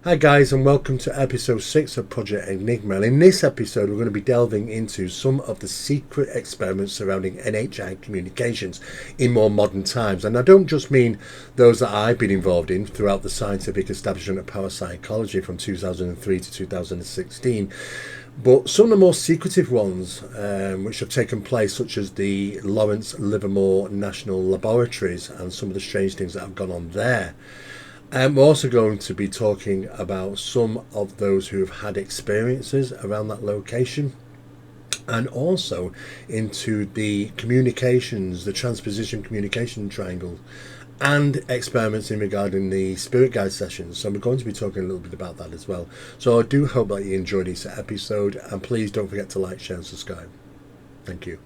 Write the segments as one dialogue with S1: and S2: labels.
S1: Hi guys, and welcome to episode 6 of Project Enigma. And in this episode we're going to be delving into some of the secret experiments surrounding NHI communications in more modern times. And I don't just mean those that I've been involved in throughout the scientific establishment of parapsychology from 2003 to 2016, but some of the more secretive ones which have taken place, such as the Lawrence Livermore National Laboratories and some of the strange things that have gone on there. And we're also going to be talking about some of those who have had experiences around that location, and also into the communications, the transposition communication triangle, and experiments in regarding the spirit guide sessions. So we're going to be talking a little bit about that as well. So I do hope that you enjoyed this episode, and please don't forget to like, share and subscribe. Thank you.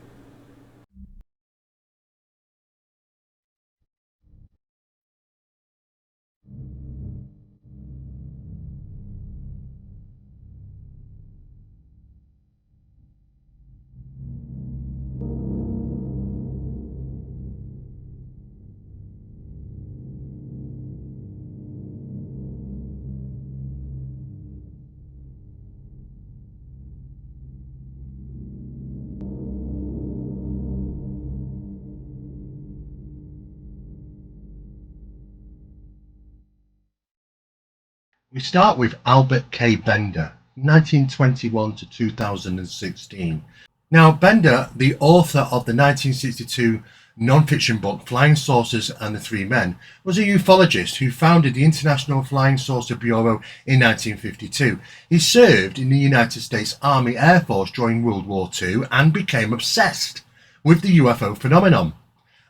S1: We start with Albert K. Bender, 1921 to 2016. Now, Bender, the author of the 1962 non-fiction book Flying Saucers and the Three Men, was a ufologist who founded the International Flying Saucer Bureau in 1952. He served in the United States Army Air Force during World War II and became obsessed with the UFO phenomenon.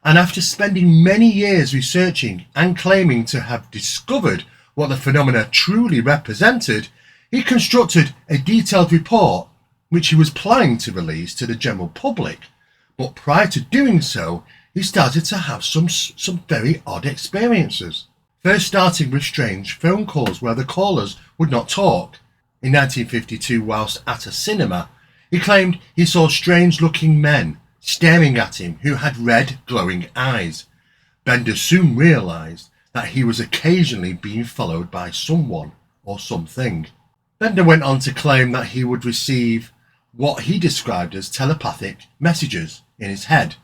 S1: And after spending many years researching and claiming to have discovered what the phenomena truly represented, he constructed a detailed report which he was planning to release to the general public. But prior to doing so, he started to have some very odd experiences. First starting with strange phone calls where the callers would not talk. In 1952, whilst at a cinema, he claimed he saw strange-looking men staring at him who had red, glowing eyes. Bender soon realised that he was occasionally being followed by someone or something. Bender went on to claim that he would receive what he described as telepathic messages in his head,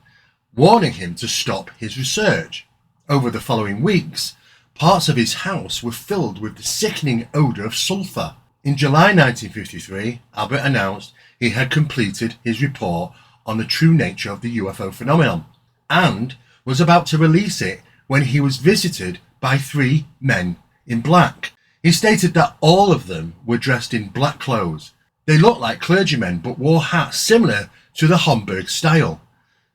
S1: warning him to stop his research. Over the following weeks, parts of his house were filled with the sickening odour of sulphur. In July 1953, Albert announced he had completed his report on the true nature of the UFO phenomenon and was about to release it when he was visited by three men in black. He stated that all of them were dressed in black clothes. They looked like clergymen but wore hats similar to the Homburg style.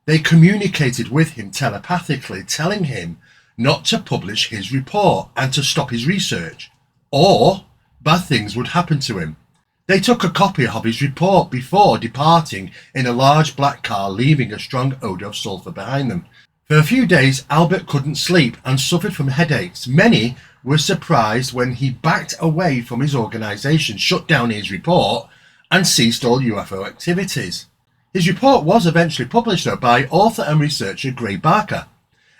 S1: They communicated with him telepathically, telling him not to publish his report and to stop his research, or bad things would happen to him. They took a copy of his report before departing in a large black car, leaving a strong odour of sulphur behind them. For a few days, Albert couldn't sleep and suffered from headaches. Many were surprised when he backed away from his organisation, shut down his report, and ceased all UFO activities. His report was eventually published, though, by author and researcher Gray Barker,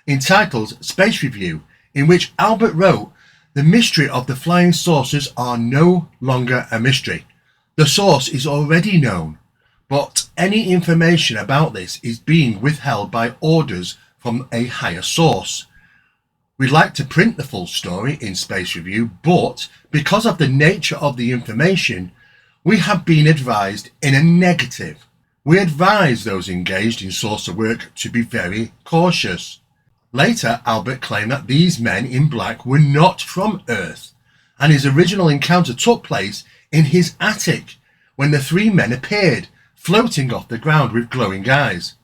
S1: entitled Space Review, in which Albert wrote, "The mystery of the flying saucers are no longer a mystery. The source is already known, but any information about this is being withheld by orders from a higher source. We'd like to print the full story in Space Review, but because of the nature of the information, we have been advised in a negative. We advise those engaged in saucer work to be very cautious." Later, Albert claimed that these men in black were not from Earth, and his original encounter took place in his attic when the three men appeared, floating off the ground with glowing eyes.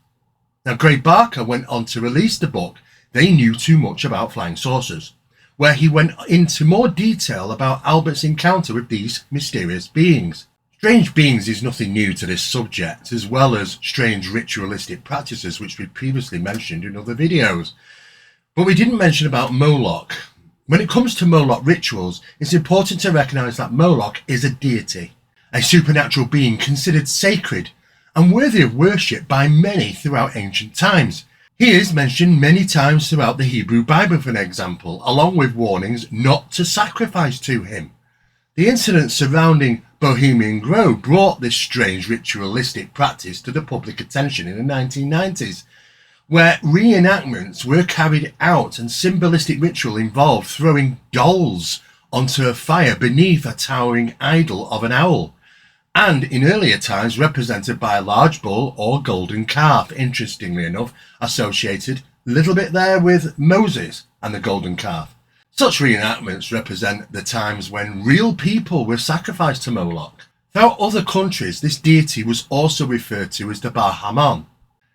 S1: Now, Gray Barker went on to release the book They Knew Too Much About Flying Saucers, where he went into more detail about Albert's encounter with these mysterious beings. Strange beings is nothing new to this subject, as well as strange ritualistic practices which we previously mentioned in other videos. But we didn't mention about Moloch. When it comes to Moloch rituals, it's important to recognise that Moloch is a deity, a supernatural being considered sacred and worthy of worship by many throughout ancient times. He is mentioned many times throughout the Hebrew Bible, for example, along with warnings not to sacrifice to him. The incidents surrounding Bohemian Grove brought this strange ritualistic practice to the public attention in the 1990s, where reenactments were carried out and symbolistic ritual involved throwing dolls onto a fire beneath a towering idol of an owl, and in earlier times represented by a large bull or golden calf, interestingly enough associated a little bit there with Moses and the golden calf. Such reenactments represent the times when real people were sacrificed to Moloch. Throughout other countries, this deity was also referred to as the Bahamon.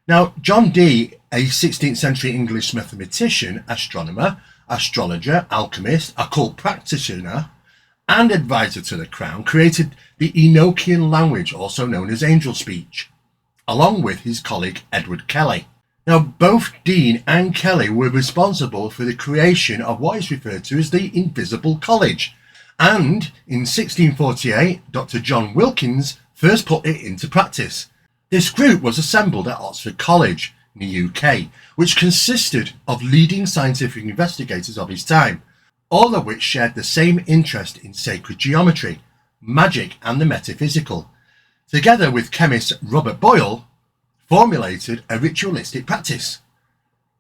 S1: Now, John Dee, a 16th century English mathematician, astronomer, astrologer, alchemist, occult practitioner, and advisor to the crown, created the Enochian language, also known as angel speech, along with his colleague Edward Kelly. Now, both Dean and Kelly were responsible for the creation of what is referred to as the Invisible College, and in 1648, Dr. John Wilkins first put it into practice. This group was assembled at Oxford College in the UK, which consisted of leading scientific investigators of his time, all of which shared the same interest in sacred geometry, magic and the metaphysical. Together with chemist Robert Boyle, formulated a ritualistic practice.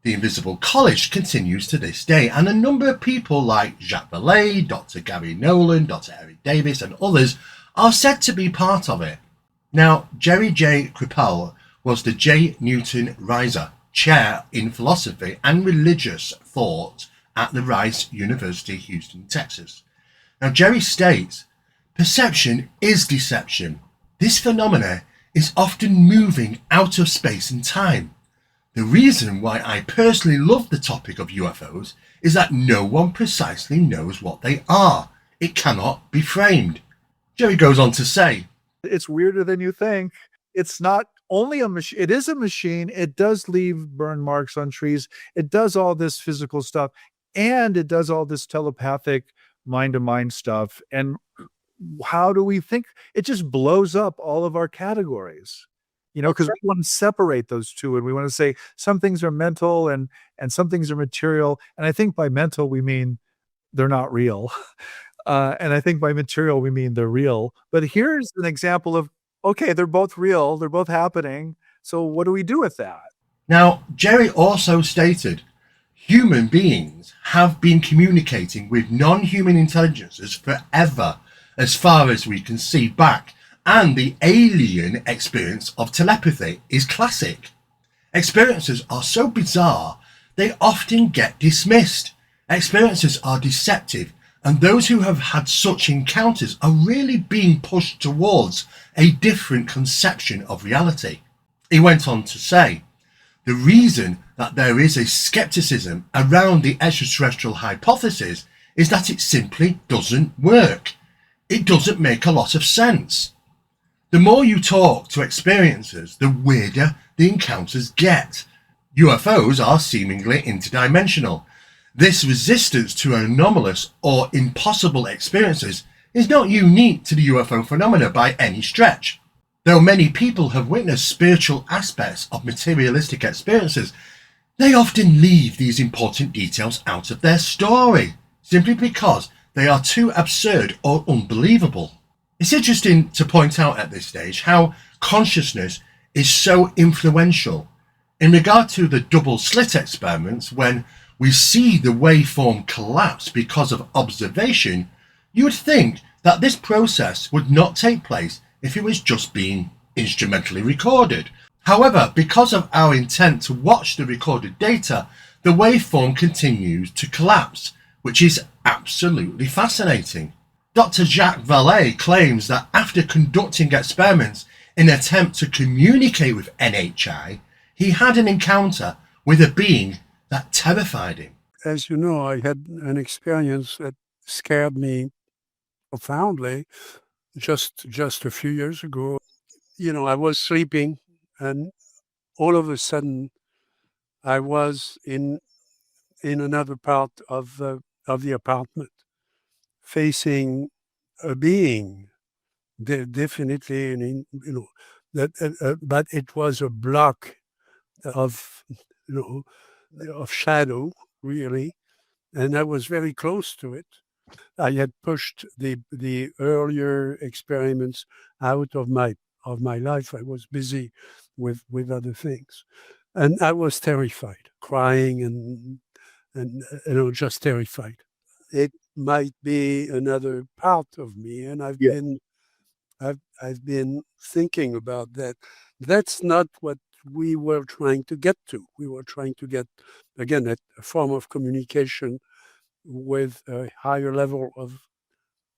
S1: The Invisible College continues to this day, and a number of people like Jacques Vallée, Dr. Gary Nolan, Dr. Eric Davis and others are said to be part of it. Now, Jerry J. Kripal was the J. Newton Reiser Chair in Philosophy and Religious Thought at the Rice University, Houston, Texas. Now, Jerry states, "Perception is deception. This phenomena is often moving out of space and time. The reason why I personally love the topic of UFOs is that no one precisely knows what they are. It cannot be framed." Jerry goes on to say,
S2: "It's weirder than you think. It's not only a machine. It is a machine. It does leave burn marks on trees. It does all this physical stuff, and it does all this telepathic mind-to-mind stuff. And how do we think? It just blows up all of our categories, because we want to separate those two, and we want to say some things are mental and some things are material. And I think by mental we mean they're not real, and I think by material we mean they're real. But here's an example of, okay, they're both real, they're both happening. So what do we do with that?
S1: Now, Jerry also stated, human beings have been communicating with non-human intelligences forever, as far as we can see back, and the alien experience of telepathy is classic. Experiences are so bizarre, they often get dismissed. Experiences are deceptive, and those who have had such encounters are really being pushed towards a different conception of reality. He went on to say, the reason that there is a skepticism around the extraterrestrial hypothesis is that it simply doesn't work. It doesn't make a lot of sense. The more you talk to experiencers, the weirder the encounters get. UFOs are seemingly interdimensional. This resistance to anomalous or impossible experiences is not unique to the UFO phenomena by any stretch. Though many people have witnessed spiritual aspects of materialistic experiences, they often leave these important details out of their story, simply because they are too absurd or unbelievable. It's interesting to point out at this stage how consciousness is so influential. In regard to the double slit experiments, when we see the waveform collapse because of observation, you would think that this process would not take place if it was just being instrumentally recorded. However, because of our intent to watch the recorded data, the waveform continues to collapse, which is absolutely fascinating. Dr. Jacques Vallée claims that after conducting experiments in an attempt to communicate with NHI, he had an encounter with a being that terrified him.
S3: As you know, I had an experience that scared me profoundly just a few years ago. I was sleeping, and all of a sudden I was in another part of the apartment, facing a being, definitely, but it was a block of of shadow, really, and I was very close to it. I had pushed the earlier experiments out of my life. I was busy with other things, and I was terrified, crying and just terrified. It might be another part of me, and I've been thinking about that. That's not what we were trying to get to. We were trying to get, again, a form of communication with a higher level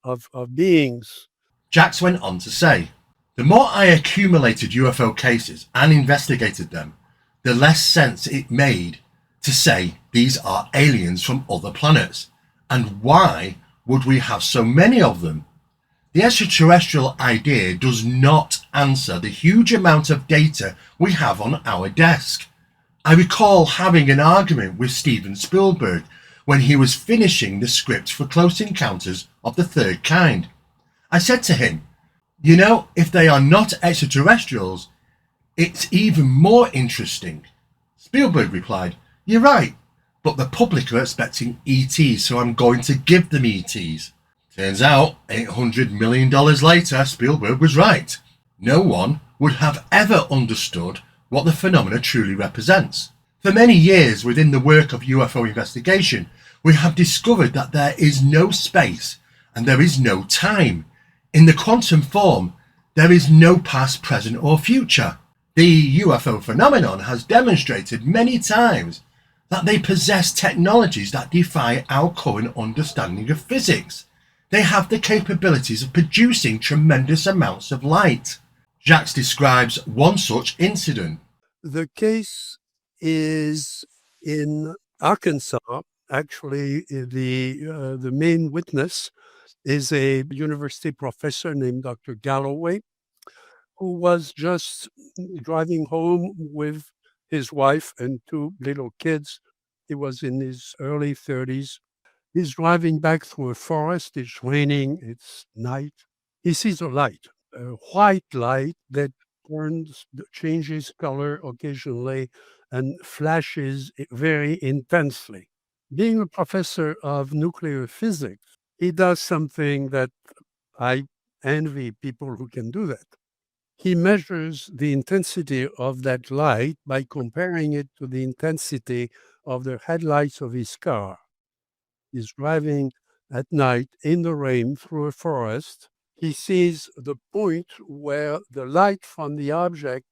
S3: of beings.
S1: Jax went on to say, the more I accumulated UFO cases and investigated them, the less sense it made to say these are aliens from other planets. And why would we have so many of them? The extraterrestrial idea does not answer the huge amount of data we have on our desk. I recall having an argument with Steven Spielberg when he was finishing the script for Close Encounters of the Third Kind. I said to him, you know, if they are not extraterrestrials, it's even more interesting. Spielberg replied, you're right, but the public are expecting ETs, so I'm going to give them ETs. Turns out, $800 million later, Spielberg was right. No one would have ever understood what the phenomena truly represents. For many years within the work of UFO investigation, we have discovered that there is no space and there is no time. In the quantum form, there is no past, present or future. The UFO phenomenon has demonstrated many times that they possess technologies that defy our current understanding of physics. They have the capabilities of producing tremendous amounts of light. Jax describes one such incident.
S3: The case is in Arkansas. Actually, the main witness is a university professor named Dr. Galloway, who was just driving home with his wife and two little kids. He was in his early 30s. He's driving back through a forest. It's raining. It's night. He sees a light, a white light that changes color occasionally and flashes very intensely. Being a professor of nuclear physics, he does something that I envy people who can do that. He measures the intensity of that light by comparing it to the intensity of the headlights of his car. He's driving at night in the rain through a forest. He sees the point where the light from the object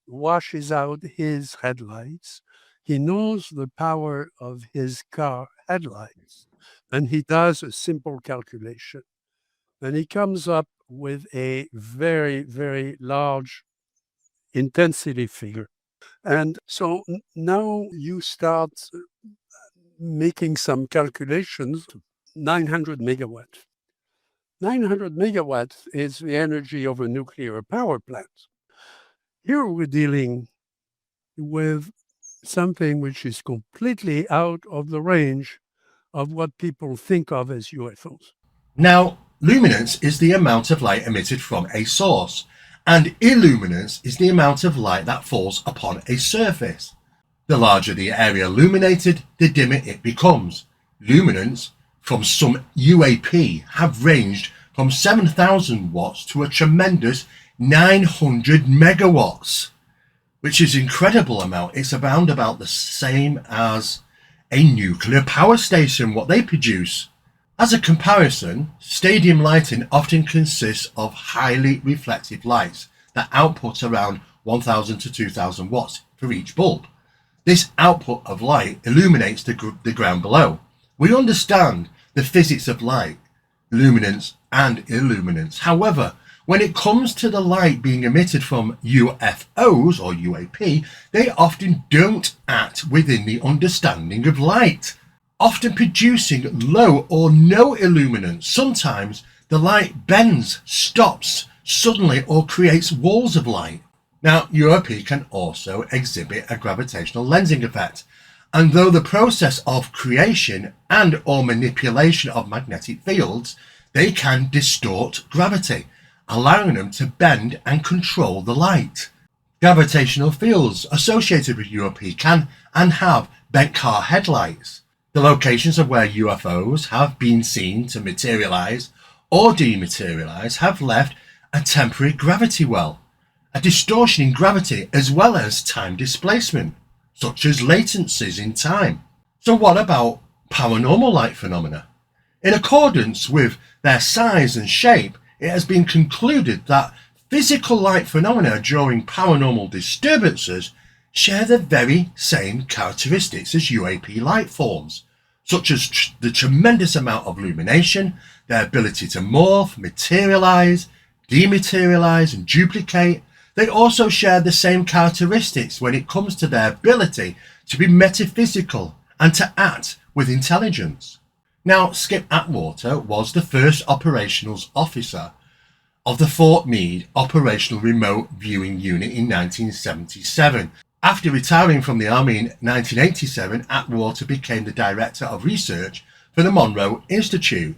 S3: washes out his headlights. He knows the power of his car headlights, and he does a simple calculation. And he comes up with a very, very large intensity figure. And so now you start making some calculations. 900 megawatts. 900 megawatts is the energy of a nuclear power plant. Here we're dealing with something which is completely out of the range of what people think of as UFOs.
S1: Now, luminance is the amount of light emitted from a source, and illuminance is the amount of light that falls upon a surface. The larger the area illuminated, the dimmer it becomes. Luminance from some UAP have ranged from 7,000 watts to a tremendous 900 megawatts, which is an incredible amount. It's around about the same as a nuclear power station, what they produce. As a comparison, stadium lighting often consists of highly reflective lights that output around 1,000 to 2,000 watts for each bulb. This output of light illuminates the ground below. We understand the physics of light, luminance and illuminance. However, when it comes to the light being emitted from UFOs or UAP, they often don't act within the understanding of light, often producing low or no illuminance. Sometimes the light bends, stops suddenly, or creates walls of light. Now, UAP can also exhibit a gravitational lensing effect, and though the process of creation and or manipulation of magnetic fields, they can distort gravity, allowing them to bend and control the light. Gravitational fields associated with UAP can and have bent car headlights. The locations of where UFOs have been seen to materialize or dematerialize have left a temporary gravity well, a distortion in gravity as well as time displacement, such as latencies in time. So what about paranormal light phenomena? In accordance with their size and shape, it has been concluded that physical light phenomena during paranormal disturbances share the very same characteristics as UAP light forms, such as the tremendous amount of illumination, their ability to morph, materialize, dematerialize, and duplicate. They also share the same characteristics when it comes to their ability to be metaphysical and to act with intelligence. Now, Skip Atwater was the first operations officer of the Fort Meade Operational Remote Viewing Unit in 1977. After retiring from the Army in 1987, Atwater became the Director of Research for the Monroe Institute.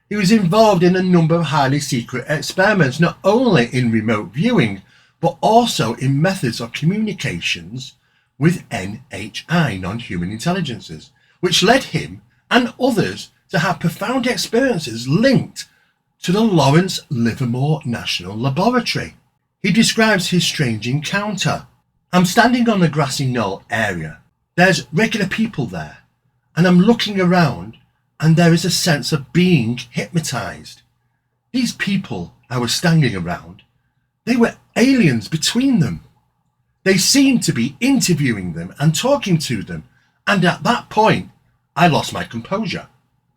S1: He was involved in a number of highly secret experiments, not only in remote viewing, but also in methods of communications with NHI, non-human intelligences, which led him and others to have profound experiences linked to the Lawrence Livermore National Laboratory. He describes his strange encounter. I'm standing on a grassy knoll area. There's regular people there, and I'm looking around, and there is a sense of being hypnotized. These people I was standing around, they were aliens between them. They seemed to be interviewing them and talking to them, and at that point, I lost my composure.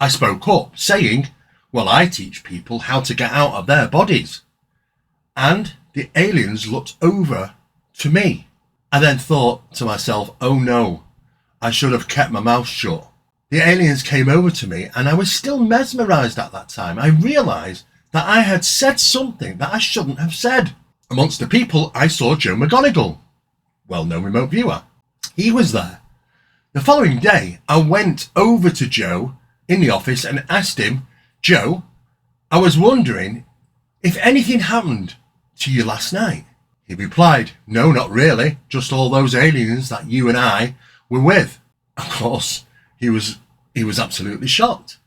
S1: I spoke up, saying, well, I teach people how to get out of their bodies. And the aliens looked over to me. I then thought to myself, oh no, I should have kept my mouth shut. The aliens came over to me and I was still mesmerized at that time. I realized that I had said something that I shouldn't have said. Amongst the people, I saw Joe McGonigal, well-known remote viewer. He was there. The following day, I went over to Joe in the office and asked him, Joe, I was wondering if anything happened to you last night. He replied, no, not really, just all those aliens that you and I were with. Of course, he was absolutely shocked.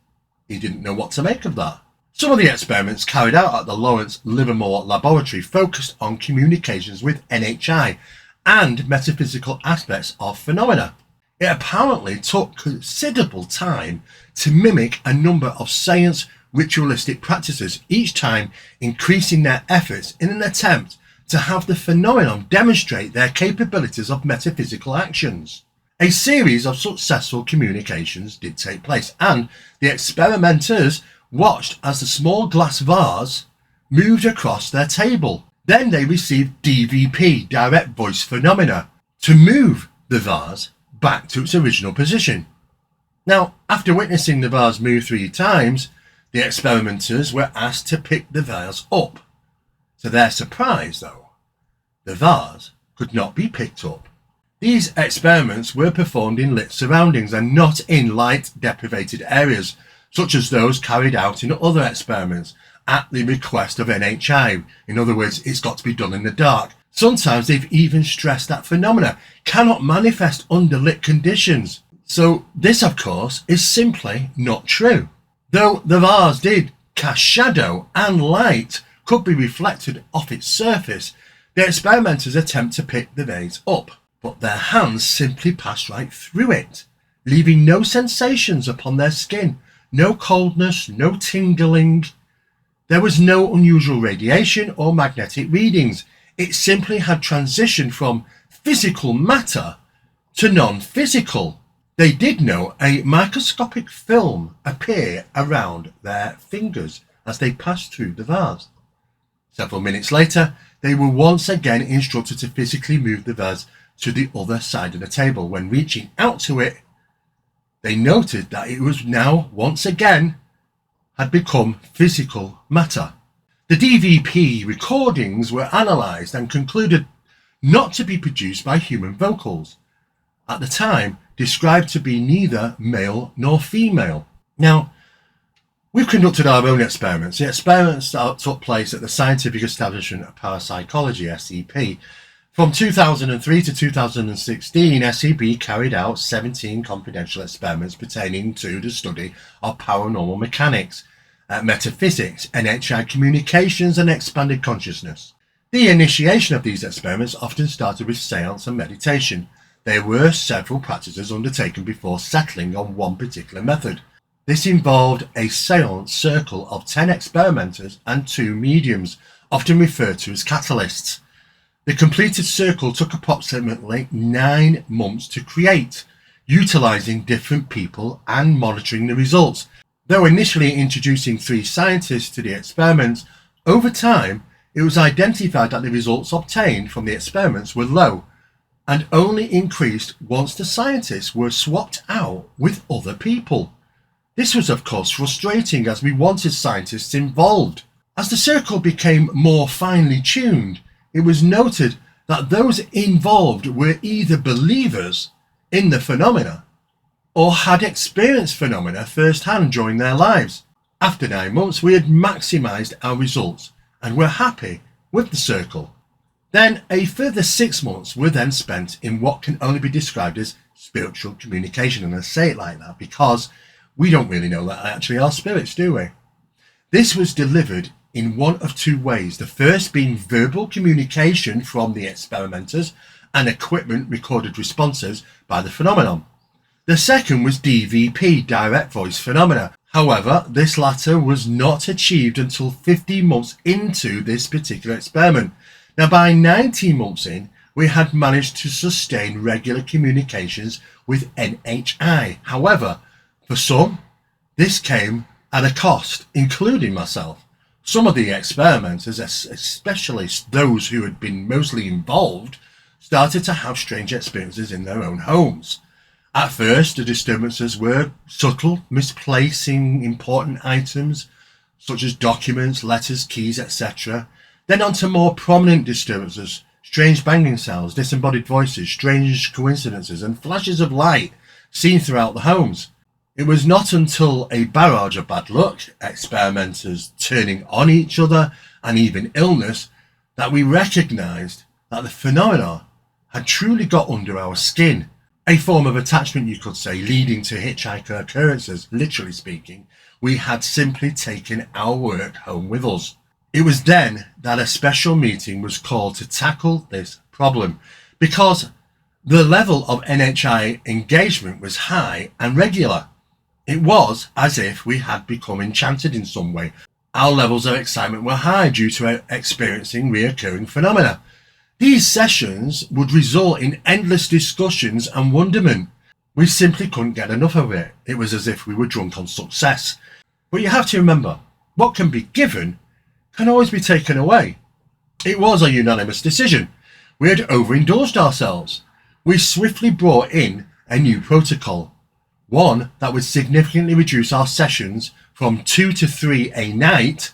S1: He didn't know what to make of that. Some of the experiments carried out at the Lawrence Livermore Laboratory focused on communications with NHI and metaphysical aspects of phenomena. It apparently took considerable time to mimic a number of science ritualistic practices, each time increasing their efforts in an attempt to have the phenomenon demonstrate their capabilities of metaphysical actions. A series of successful communications did take place, and the experimenters watched as the small glass vase moved across their table. Then they received DVP, direct voice phenomena, to move the vase back to its original position. Now, after witnessing the vase move 3 times, the experimenters were asked to pick the vase up. To their surprise, though, the vase could not be picked up. These experiments were performed in lit surroundings and not in light-deprivated areas, such as those carried out in other experiments at the request of NHI. In other words, it's got to be done in the dark. Sometimes they've even stressed that phenomena cannot manifest under lit conditions. So this, of course, is simply not true. Though the vase did cast shadow and light could be reflected off its surface, the experimenters attempt to pick the vase up, but their hands simply passed right through it, leaving no sensations upon their skin, no coldness, no tingling. There was no unusual radiation or magnetic readings. It simply had transitioned from physical matter to non-physical. They did note a microscopic film appear around their fingers as they passed through the vase. Several minutes later, they were once again instructed to physically move the vase to the other side of the table. When reaching out to it, they noted that it was now once again had become physical matter. The DVP recordings were analysed and concluded not to be produced by human vocals, at the time described to be neither male nor female. Now, we've conducted our own experiments. The experiments that took place at the Scientific Establishment of Parapsychology, SCP, From 2003 to 2016, SCP carried out 17 confidential experiments pertaining to the study of paranormal mechanics, metaphysics, NHI communications, and expanded consciousness. The initiation of these experiments often started with seance and meditation. There were several practices undertaken before settling on one particular method. This involved a seance circle of 10 experimenters and 2 mediums, often referred to as catalysts. The completed circle took approximately 9 months to create, utilizing different people and monitoring the results. Though initially introducing 3 scientists to the experiments, over time it was identified that the results obtained from the experiments were low and only increased once the scientists were swapped out with other people. This was of course frustrating, as we wanted scientists involved. As the circle became more finely tuned, it was noted that those involved were either believers in the phenomena or had experienced phenomena firsthand during their lives. After 9 months, we had maximized our results and were happy with the circle. Then a further 6 months were then spent in what can only be described as spiritual communication, and I say it like that because we don't really know that actually are spirits, do we? This was delivered in one of 2 ways, the first being verbal communication from the experimenters and equipment recorded responses by the phenomenon. The second was DVP, direct voice phenomena. However, this latter was not achieved until 15 months into this particular experiment. Now, by 19 months in, we had managed to sustain regular communications with NHI. However, for some, this came at a cost, including myself. Some of the experimenters, especially those who had been mostly involved, started to have strange experiences in their own homes. At first, the disturbances were subtle, misplacing important items such as documents, letters, keys, etc. Then on to more prominent disturbances, strange banging sounds, disembodied voices, strange coincidences, and flashes of light seen throughout the homes. It was not until a barrage of bad luck, experimenters turning on each other, and even illness, that we recognized that the phenomena had truly got under our skin. A form of attachment, you could say, leading to hitchhiker occurrences. Literally speaking, we had simply taken our work home with us. It was then that a special meeting was called to tackle this problem, because the level of NHI engagement was high and regular. It was as if we had become enchanted in some way. Our levels of excitement were high due to experiencing recurring phenomena. These sessions would result in endless discussions and wonderment. We simply couldn't get enough of it. It was as if we were drunk on success. But you have to remember, what can be given can always be taken away. It was a unanimous decision. We had overindulged ourselves. We swiftly brought in a new protocol. One that would significantly reduce our sessions from 2 to 3 a night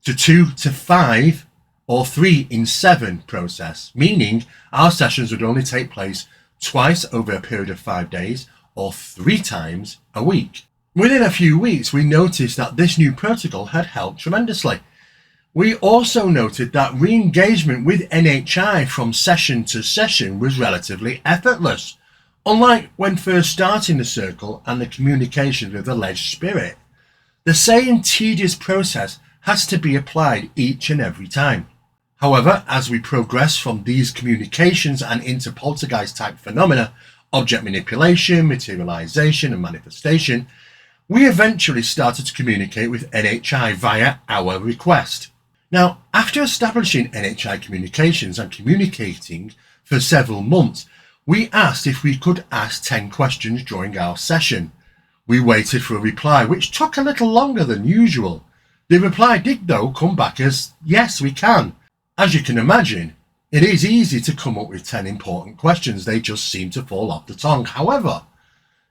S1: to 2 to 5 or 3 in 7 process, meaning our sessions would only take place twice over a period of 5 days or 3 times a week. Within a few weeks, we noticed that this new protocol had helped tremendously. We also noted that re-engagement with NHI from session to session was relatively effortless, unlike when first starting the circle and the communication with the alleged spirit. The same tedious process has to be applied each and every time. However, as we progress from these communications and into poltergeist type phenomena, object manipulation, materialization and manifestation, we eventually started to communicate with NHI via our request. Now, after establishing NHI communications and communicating for several months, we asked if we could ask 10 questions during our session. We waited for a reply, which took a little longer than usual. The reply did, though, come back as, yes, we can. As you can imagine, it is easy to come up with 10 important questions. They just seem to fall off the tongue. However,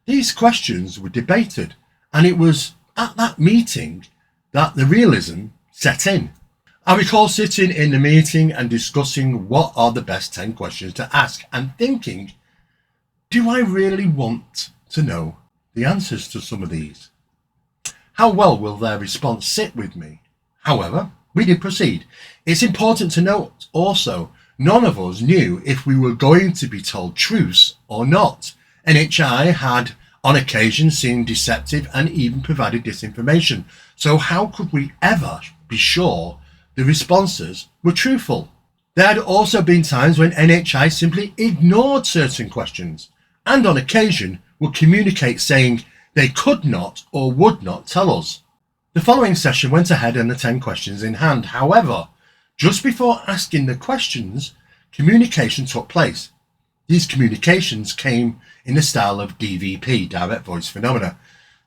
S1: these questions were debated, and it was at that meeting that the realism set in. I recall sitting in the meeting and discussing what are the best 10 questions to ask and thinking, do I really want to know the answers to some of these? How well will their response sit with me? However, we did proceed. It's important to note also None of us knew if we were going to be told truths or not. NHI had on occasion seemed deceptive and even provided disinformation. So how could we ever be sure the responses were truthful? There had also been times when NHI simply ignored certain questions and on occasion would communicate saying they could not or would not tell us. The following session went ahead and the 10 questions in hand. However, just before asking the questions, communication took place. These communications came in the style of DVP, direct voice phenomena.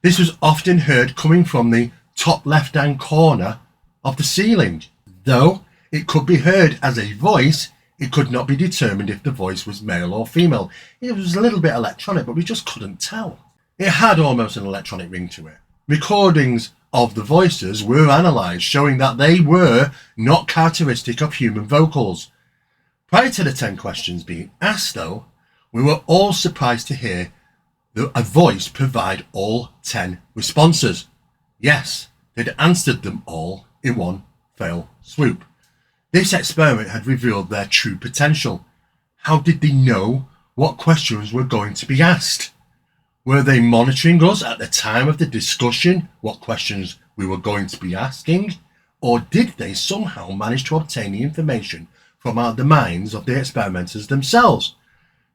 S1: This was often heard coming from the top left-hand corner of the ceiling. Though it could be heard as a voice, it could not be determined if the voice was male or female. It was a little bit electronic, but we just couldn't tell. It had almost an electronic ring to it. Recordings of the voices were analysed, showing that they were not characteristic of human vocals. Prior to the 10 questions being asked, though, we were all surprised to hear a voice provide all 10 responses. Yes, they'd answered them all in one fell swoop. This experiment had revealed their true potential. How did they know what questions were going to be asked? Were they monitoring us at the time of the discussion, what questions we were going to be asking? Or did they somehow manage to obtain the information from the minds of the experimenters themselves?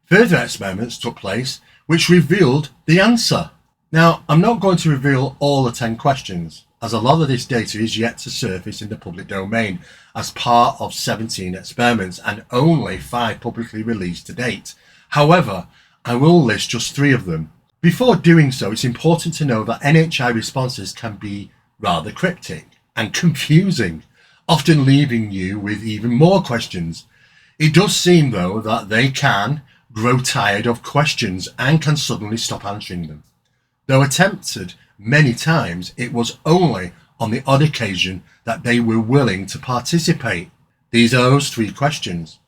S1: Further experiments took place which revealed the answer. Now, I'm not going to reveal all the 10 questions, as a lot of this data is yet to surface in the public domain as part of 17 experiments and only 5 publicly released to date. However, I will list just 3 of them. Before doing so, it's important to know that NHI responses can be rather cryptic and confusing, often leaving you with even more questions. It does seem, though, that they can grow tired of questions and can suddenly stop answering them. Though attempted many times, it was only on the odd occasion that they were willing to participate. These are those 3 questions.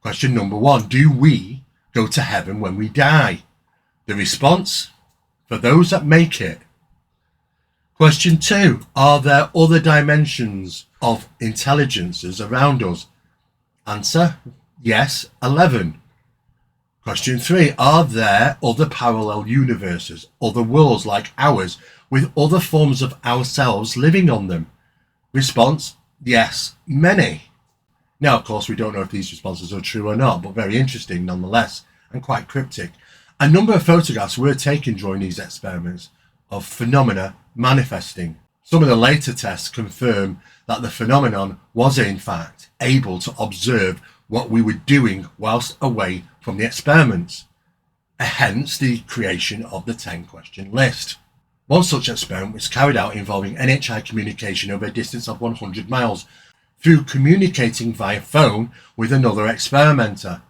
S1: Question number 1, do we go to heaven when we die? The response, for those that make it. Question 2, are there other dimensions of intelligences around us? Answer, yes, 11. Question 3, are there other parallel universes, other worlds like ours, with other forms of ourselves living on them? Response, yes, many. Now, of course, we don't know if these responses are true or not, but very interesting nonetheless, and quite cryptic. A number of photographs were taken during these experiments of phenomena manifesting. Some of the later tests confirm that the phenomenon was in fact able to observe what we were doing whilst away from the experiments, hence the creation of the 10 question list. One such experiment was carried out involving NHI communication over a distance of 100 miles through communicating via phone with another experimenter.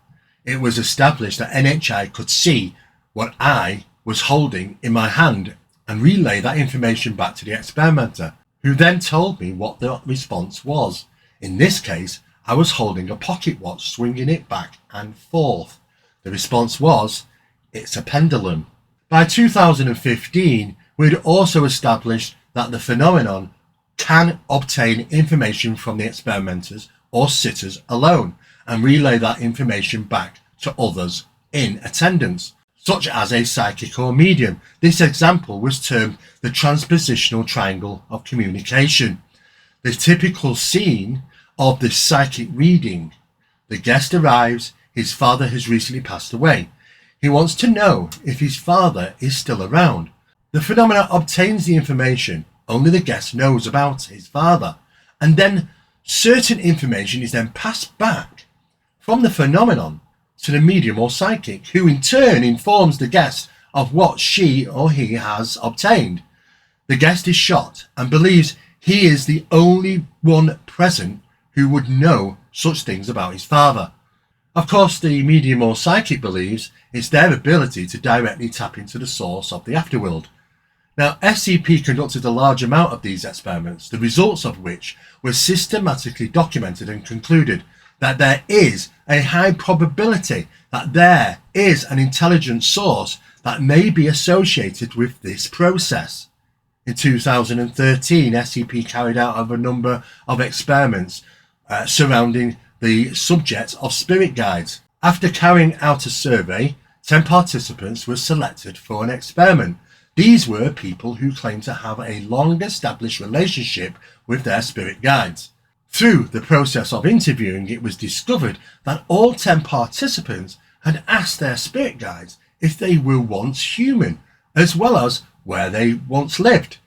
S1: It was established that NHI could see what I was holding in my hand and relay that information back to the experimenter, who then told me what the response was. In this case, I was holding a pocket watch, swinging it back and forth. The response was, it's a pendulum. By 2015, we had also established that the phenomenon can obtain information from the experimenters or sitters alone and relay that information back to others in attendance, such as a psychic or medium. This example was termed the transpositional triangle of communication. The typical scene of this psychic reading: the guest arrives, his father has recently passed away. He wants to know if his father is still around. The phenomena obtains the information only the guest knows about his father, and then certain information is then passed back from the phenomenon to the medium or psychic, who in turn informs the guest of what she or he has obtained. The guest is shocked and believes he is the only one present who would know such things about his father. Of course, the medium or psychic believes it's their ability to directly tap into the source of the afterworld. Now, SCP conducted a large amount of these experiments, the results of which were systematically documented and concluded that there is a high probability that there is an intelligent source that may be associated with this process. In 2013, SCP carried out a number of experiments surrounding the subject of spirit guides. After carrying out a survey, 10 participants were selected for an experiment. These were people who claimed to have a long-established relationship with their spirit guides. Through the process of interviewing, it was discovered that all 10 participants had asked their spirit guides if they were once human, as well as where they once lived,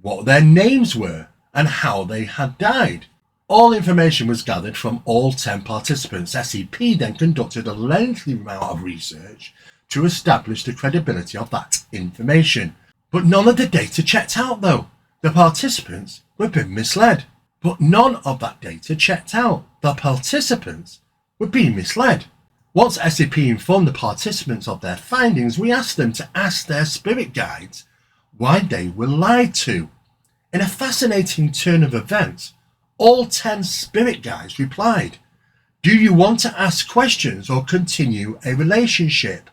S1: what their names were, and how they had died. All information was gathered from all 10 participants. SCP then conducted a lengthy amount of research to establish the credibility of that information. But none of the data checked out though. The participants were being misled. But none of that data checked out. The participants were being misled. Once SCP informed the participants of their findings, we asked them to ask their spirit guides why they were lied to. In a fascinating turn of events, all 10 spirit guides replied, "Do you want to ask questions or continue a relationship?"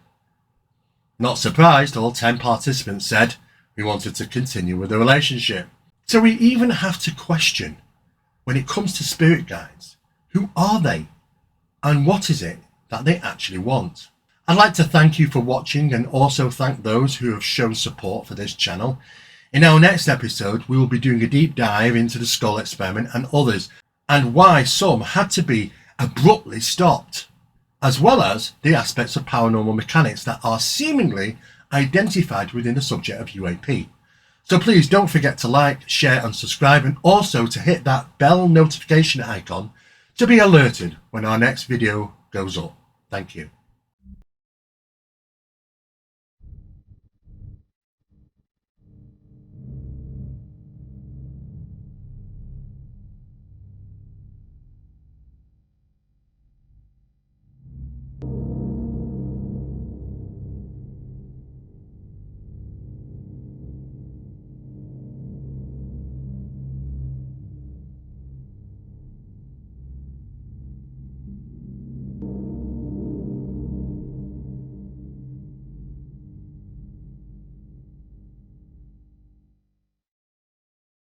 S1: Not surprised, all 10 participants said we wanted to continue with the relationship. So we even have to question, when it comes to spirit guides, who are they and what is it that they actually want? I'd like to thank you for watching and also thank those who have shown support for this channel. In our next episode, we will be doing a deep dive into the skull experiment and others, and why some had to be abruptly stopped, as well as the aspects of paranormal mechanics that are seemingly identified within the subject of UAP. So please don't forget to like, share and subscribe, and also to hit that bell notification icon to be alerted when our next video goes up. Thank you.